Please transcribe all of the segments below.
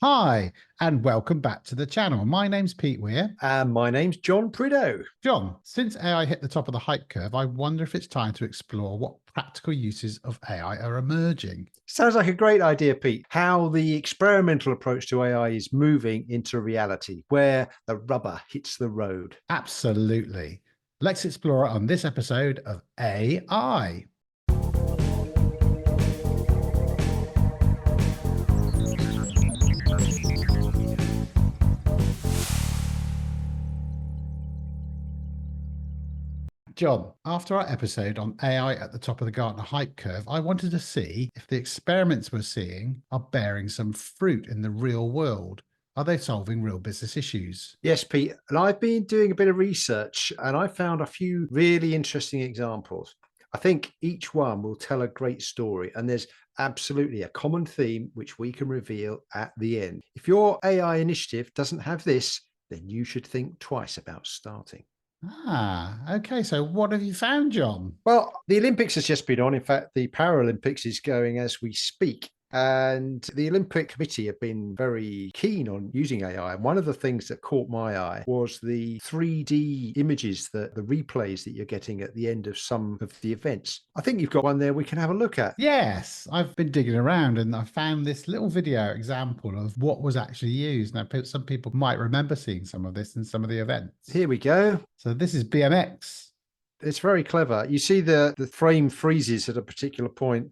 Hi, and welcome back to the channel. My name's Pete Weir. And my name's John Prideaux. John, since AI hit the top of the hype curve, I wonder if it's time to explore what practical uses of AI are emerging. Sounds like a great idea, Pete. How the experimental approach to AI is moving into reality, where the rubber hits the road. Absolutely. Let's explore it on this episode of AI. John, after our episode on AI at the top of the Gartner hype curve, I wanted to see if the experiments we're seeing are bearing some fruit in the real world. Are they solving real business issues? Yes, Pete. And I've been doing a bit of research and I found a few really interesting examples. I think each one will tell a great story, and there's absolutely a common theme which we can reveal at the end. If your AI initiative doesn't have this, then you should think twice about starting. Okay. So what have you found, John? Well, the Olympics has just been on. In fact, the Paralympics is going as we speak. And the Olympic Committee have been very keen on using AI. And one of the things that caught my eye was the 3D images, the replays that you're getting at the end of some of the events. I think you've got one there we can have a look at. Yes, I've been digging around and I found this little video example of what was actually used. Now, some people might remember seeing some of this in some of the events. Here we go. So this is BMX. It's very clever. You see the frame freezes at a particular point,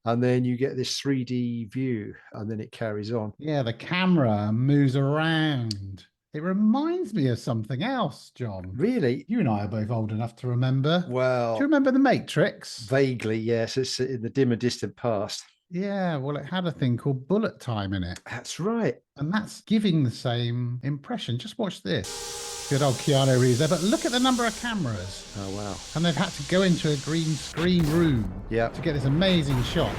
and then you get this 3D view, and then it carries on. Yeah, the camera moves around. It reminds me of something else, John. Really? You and I are both old enough to remember. Well, Do you remember The Matrix? vaguely, yes. It's in the dim and distant past. Yeah, well, it had a thing called bullet time in it. That's right. And that's giving the same impression. Just watch this. Good old Keanu Reeves there, but look at the number of cameras. Oh, wow. And they've had to go into a green screen room to get this amazing shot.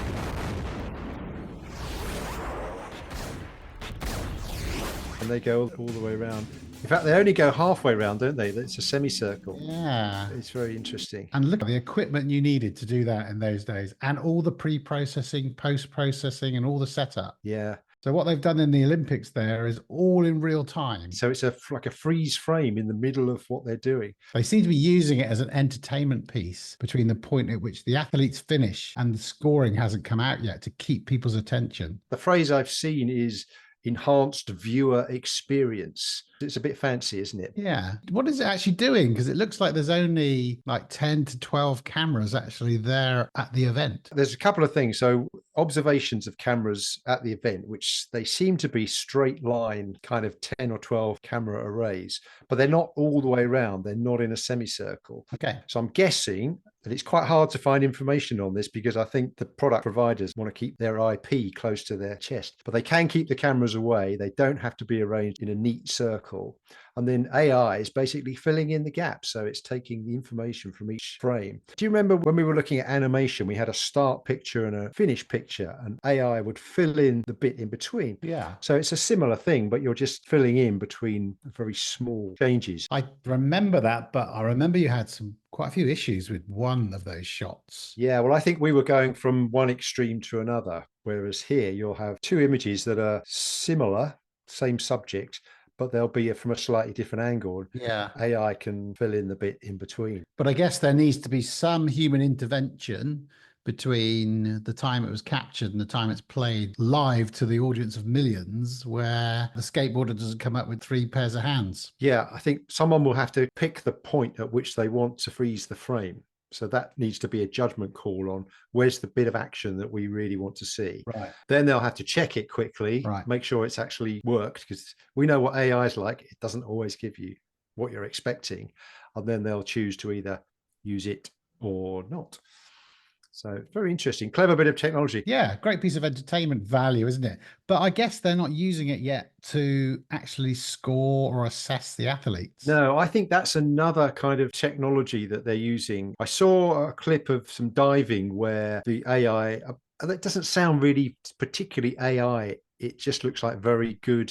And they go all the way around. In fact, they only go halfway around, don't they? It's a semicircle. Yeah. It's very interesting. And look at the equipment you needed to do that in those days, and all the pre-processing, post-processing, and all the setup. Yeah. So what they've done in the Olympics there is all in real time. So it's like a freeze frame in the middle of what they're doing. They seem to be using it as an entertainment piece between the point at which the athletes finish and the scoring hasn't come out yet to keep people's attention. The phrase I've seen is enhanced viewer experience. It's a bit fancy, isn't it? Yeah. What is it actually doing? Because it looks like there's only like 10 to 12 cameras actually there at the event. There's a couple of things. So observations of cameras at the event, which they seem to be straight line kind of 10 or 12 camera arrays, but they're not all the way around. They're not in a semicircle. Okay. So I'm guessing that it's quite hard to find information on this because I think the product providers want to keep their IP close to their chest, but they can keep the cameras away. They don't have to be arranged in a neat circle. And then AI is basically filling in the gaps. So it's taking the information from each frame. Do you remember when we were looking at animation, we had a start picture and a finish picture, and AI would fill in the bit in between? Yeah. So it's a similar thing, but you're just filling in between very small changes. I remember that, but I remember you had quite a few issues with one of those shots. Yeah, well, I think we were going from one extreme to another, whereas here you'll have two images that are similar, same subject, but they'll be from a slightly different angle. Yeah. AI can fill in the bit in between. But I guess there needs to be some human intervention between the time it was captured and the time it's played live to the audience of millions, where the skateboarder doesn't come up with 3 pairs of hands. Yeah, I think someone will have to pick the point at which they want to freeze the frame. So that needs to be a judgment call on where's the bit of action that we really want to see. Right. Then they'll have to check it quickly, make sure it's actually worked, because we know what AI is like. It doesn't always give you what you're expecting. And then they'll choose to either use it or not. So very interesting, clever bit of technology. Yeah, great piece of entertainment value, isn't it? But I guess they're not using it yet to actually score or assess the athletes. No, I think that's another kind of technology that they're using. I saw a clip of some diving where the AI, that doesn't sound really particularly AI. It just looks like very good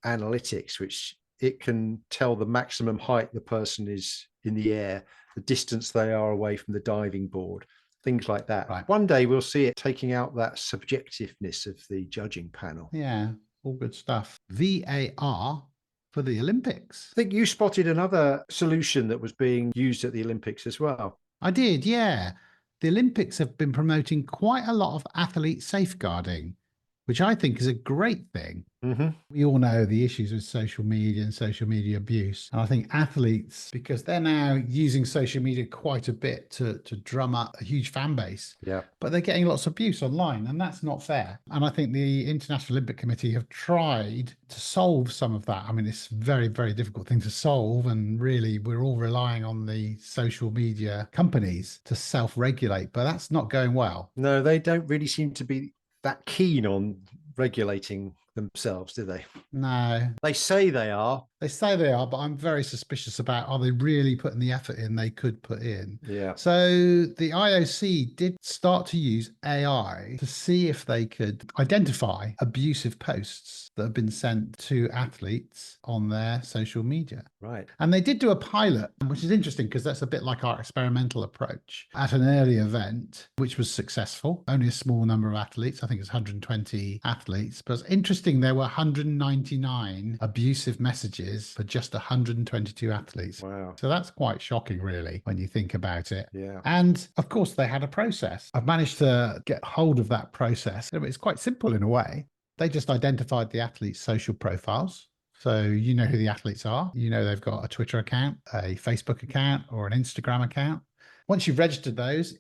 analytics, which it can tell the maximum height the person is in the air, the distance they are away from the diving board, things like that. Right. One day we'll see it taking out that subjectiveness of the judging panel. Yeah. all good stuff. VAR for the Olympics. I think you spotted another solution that was being used at the Olympics as well. I did, yeah. The Olympics have been promoting quite a lot of athlete safeguarding, which I think is a great thing. Mm-hmm. We all know the issues with social media and social media abuse. And I think athletes, because they're now using social media quite a bit to drum up a huge fan base, Yeah. but they're getting lots of abuse online, and that's not fair. And I think the International Olympic Committee have tried to solve some of that. I mean, it's a very, very difficult thing to solve. And really, we're all relying on the social media companies to self-regulate, but that's not going well. No, they don't really seem to be that keen on regulating themselves, do they? No, They say they are. they say they are, but I'm very suspicious about, are they really putting the effort in they could put in? Yeah. So the IOC did start to use AI to see if they could identify abusive posts that have been sent to athletes on their social media. Right. And they did do a pilot, which is interesting because that's a bit like our experimental approach at an early event, which was successful. Only a small number of athletes, I think it's 120 athletes, but it's interesting there were 199 abusive messages for just 122 athletes. Wow. So that's quite shocking, really, when you think about it. Yeah. And of course, they had a process. I've managed to get hold of that process. It's quite simple in a way. They just identified the athletes' social profiles. So you know who the athletes are. You know they've got a Twitter account, a Facebook account, or an Instagram account. Once you've registered those,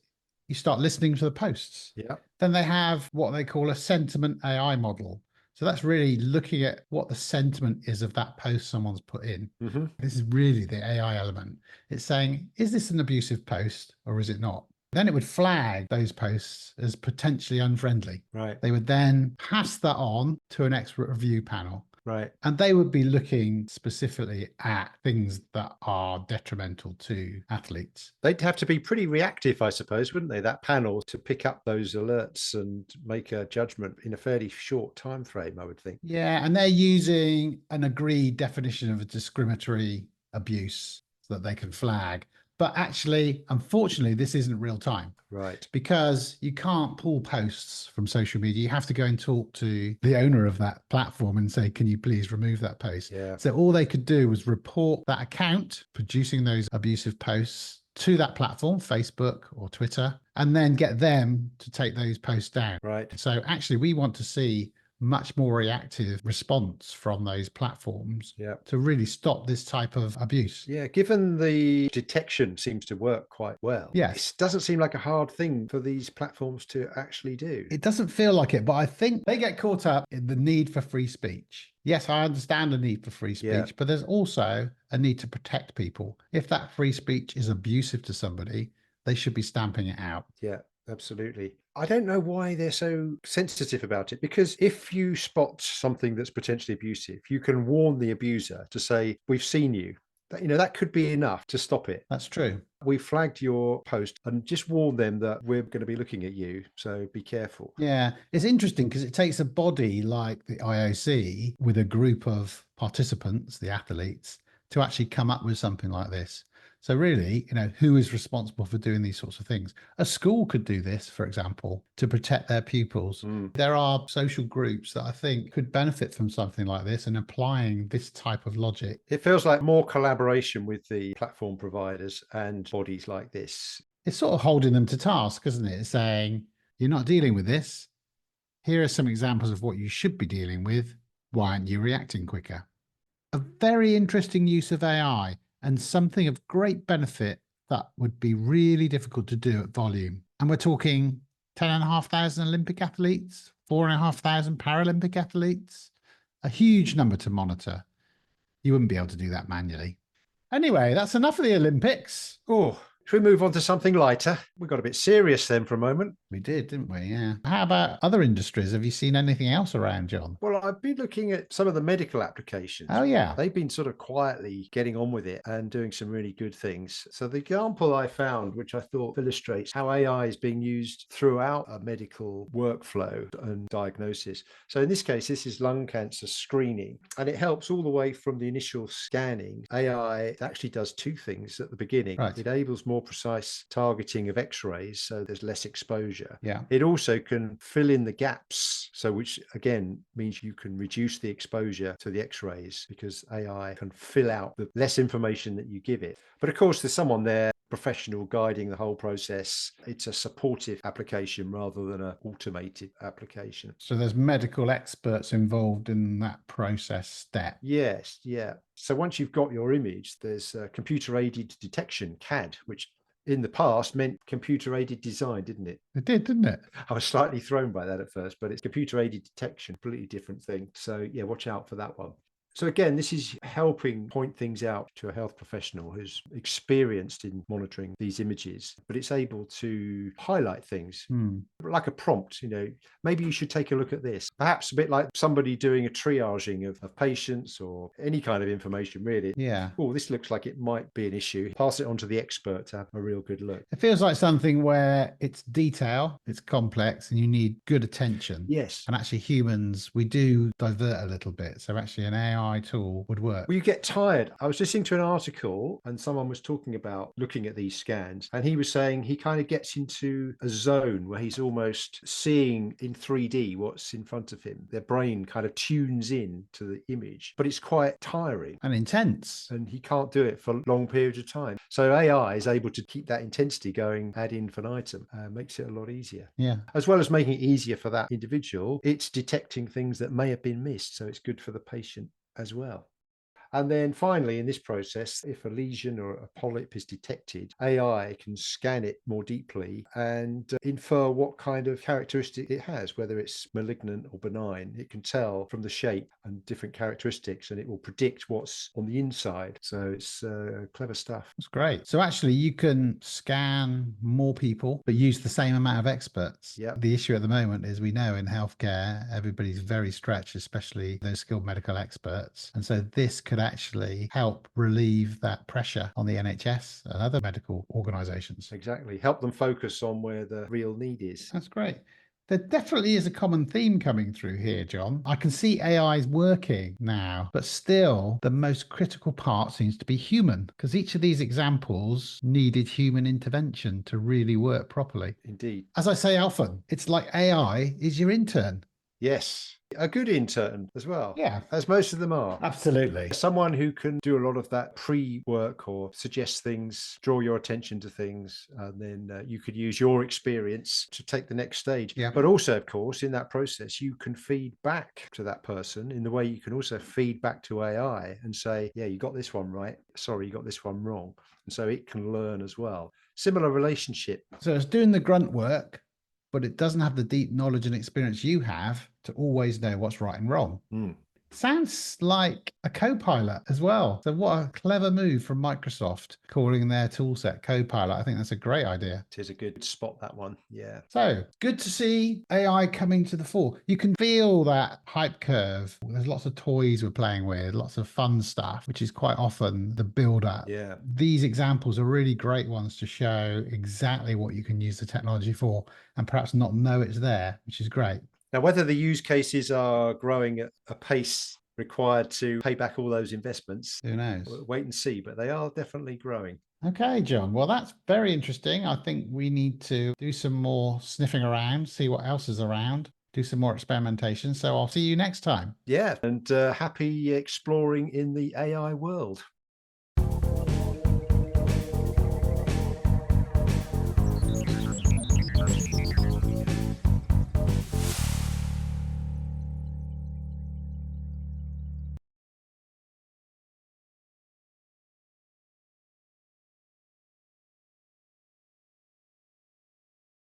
you start listening to the posts. Yeah. Then they have what they call a sentiment AI model. So that's really looking at what the sentiment is of that post someone's put in. Mm-hmm. This is really the AI element. It's saying, is this an abusive post or is it not? Then it would flag those posts as potentially unfriendly. Right. They would then pass that on to an expert review panel. Right. And they would be looking specifically at things that are detrimental to athletes. They'd have to be pretty reactive, I suppose, wouldn't they? That panel to pick up those alerts and make a judgment in a fairly short time frame, I would think. Yeah, and they're using an agreed definition of a discriminatory abuse that they can flag. But actually, unfortunately, this isn't real time. Right. Because you can't pull posts from social media. You have to go and talk to the owner of that platform and say, can you please remove that post? Yeah. So all they could do was report that account producing those abusive posts to that platform, Facebook or Twitter, and then get them to take those posts down. Right. So actually, we want to see much more reactive response from those platforms to really stop this type of abuse. Yeah, given the detection seems to work quite well. Yes. It doesn't seem like a hard thing for these platforms to actually do. It doesn't feel like it, but I think they get caught up in the need for free speech. Yes, I understand the need for free speech, but there's also a need to protect people. If that free speech is abusive to somebody, they should be stamping it out. Yeah, absolutely. I don't know why they're so sensitive about it, because if you spot something that's potentially abusive, you can warn the abuser to say, we've seen you. That could be enough to stop it. That's true. We flagged your post and just warn them that we're going to be looking at you. So be careful. Yeah, it's interesting because it takes a body like the IOC with a group of participants, the athletes, to actually come up with something like this. So really, who is responsible for doing these sorts of things? A school could do this, for example, to protect their pupils. There are social groups that I think could benefit from something like this and applying this type of logic. It feels like more collaboration with the platform providers and bodies like this. It's sort of holding them to task, isn't it? It's saying, you're not dealing with this. Here are some examples of what you should be dealing with. Why aren't you reacting quicker? A very interesting use of AI. And something of great benefit that would be really difficult to do at volume. And we're talking 10,500 Olympic athletes, 4,500 Paralympic athletes, a huge number to monitor. You wouldn't be able to do that manually. Anyway, that's enough of the Olympics. Oh, should we move on to something lighter? We got a bit serious then for a moment. We did, didn't we? Yeah. How about other industries? Have you seen anything else around, John? Well, I've been looking at some of the medical applications. Oh, yeah. They've been sort of quietly getting on with it and doing some really good things. So the example I found, which I thought illustrates how AI is being used throughout a medical workflow and diagnosis. So in this case, this is lung cancer screening, and it helps all the way from the initial scanning. AI actually does two things at the beginning. Right. It enables more more precise targeting of X-rays, so there's less exposure. Yeah. It also can fill in the gaps, so which again means you can reduce the exposure to the X-rays because AI can fill out the less information that you give it. But of course, there's someone there, professional, guiding the whole process. It's a supportive application rather than an automated application. So there's medical experts involved in that process step. Yes, yeah. So once you've got your image, there's computer-aided detection, CAD, which in the past meant computer-aided design, didn't it? It did, didn't it? I was slightly thrown by that at first, but it's computer-aided detection, completely different thing. So yeah, watch out for that one. So again, this is helping point things out to a health professional who's experienced in monitoring these images, but it's able to highlight things like a prompt, maybe you should take a look at this. Perhaps a bit like somebody doing a triaging of patients or any kind of information, really. Yeah. Oh, this looks like it might be an issue. Pass it on to the expert to have a real good look. It feels like something where it's detail, it's complex, and you need good attention. Yes. And actually humans, we do divert a little bit. So actually an AI tool would work. Well, you get tired. I was listening to an article and someone was talking about looking at these scans, and he was saying he kind of gets into a zone where he's almost seeing in 3D what's in front of him. Their brain kind of tunes in to the image, but it's quite tiring and intense. And he can't do it for long periods of time. So AI is able to keep that intensity going ad infinitum, makes it a lot easier. Yeah. As well as making it easier for that individual, it's detecting things that may have been missed. So it's good for the patient as well. And then finally, in this process, if a lesion or a polyp is detected, AI can scan it more deeply and infer what kind of characteristic it has, whether it's malignant or benign. It can tell from the shape and different characteristics, and it will predict what's on the inside. So it's clever stuff. That's great. So actually you can scan more people, but use the same amount of experts. Yeah. The issue at the moment is we know in healthcare, everybody's very stretched, especially those skilled medical experts. And so this could actually help relieve that pressure on the NHS and other medical organizations. Exactly. Help them focus on where the real need is. That's great. There definitely is a common theme coming through here, John. I can see AI's working now, but still the most critical part seems to be human, because each of these examples needed human intervention to really work properly. Indeed. As I say often, it's like AI is your intern. Yes. A good intern as well. Yeah. As most of them are. Absolutely. Someone who can do a lot of that pre-work or suggest things, draw your attention to things, and then you could use your experience to take the next stage. Yeah. But also, of course, in that process, you can feed back to that person in the way you can also feed back to AI and say, yeah, you got this one right. Sorry, you got this one wrong. And so it can learn as well. Similar relationship. So it's doing the grunt work, but it doesn't have the deep knowledge and experience you have to always know what's right and wrong. Sounds like a Copilot as well. So what a clever move from Microsoft calling their toolset Copilot. I think that's a great idea. It is a good spot, that one. Yeah. So good to see AI coming to the fore. You can feel that hype curve. There's lots of toys we're playing with, lots of fun stuff, which is quite often the build up. Yeah. These examples are really great ones to show exactly what you can use the technology for and perhaps not know it's there, which is great. Now, whether the use cases are growing at a pace required to pay back all those investments, who knows? We'll wait and see, but they are definitely growing. Okay, John. Well, that's very interesting. I think we need to do some more sniffing around, see what else is around, do some more experimentation. So I'll see you next time. Yeah, and happy exploring in the AI world.